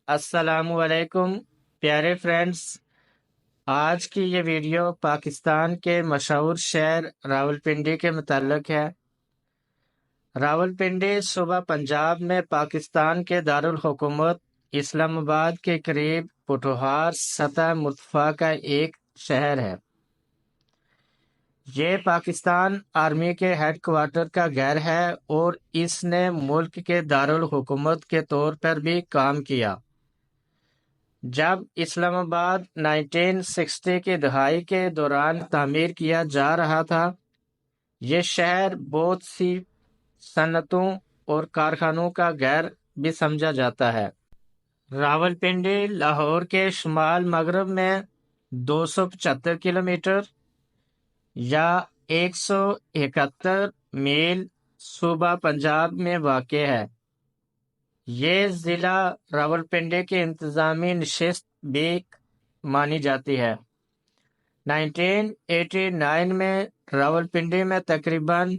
السلام علیکم پیارے فرینڈز، آج کی یہ ویڈیو پاکستان کے مشہور شہر راولپنڈی کے متعلق ہے۔ راولپنڈی صوبہ پنجاب میں پاکستان کے دارالحکومت اسلام آباد کے قریب پٹھوہار سطح مرتفع کا ایک شہر ہے۔ یہ پاکستان آرمی کے ہیڈ کوارٹر کا گھر ہے اور اس نے ملک کے دارالحکومت کے طور پر بھی کام کیا۔ جب اسلام آباد 1960 کی دہائی کے دوران تعمیر کیا جا رہا تھا، یہ شہر بہت سی صنعتوں اور کارخانوں کا گھر بھی سمجھا جاتا ہے۔ راولپنڈی لاہور کے شمال مغرب میں 275 کلومیٹر یا 171 میل صوبہ پنجاب میں واقع ہے۔ یہ ضلع راولپنڈی کی انتظامی نشست بھی مانی جاتی ہے۔ 1989 میں راولپنڈی میں تقریباً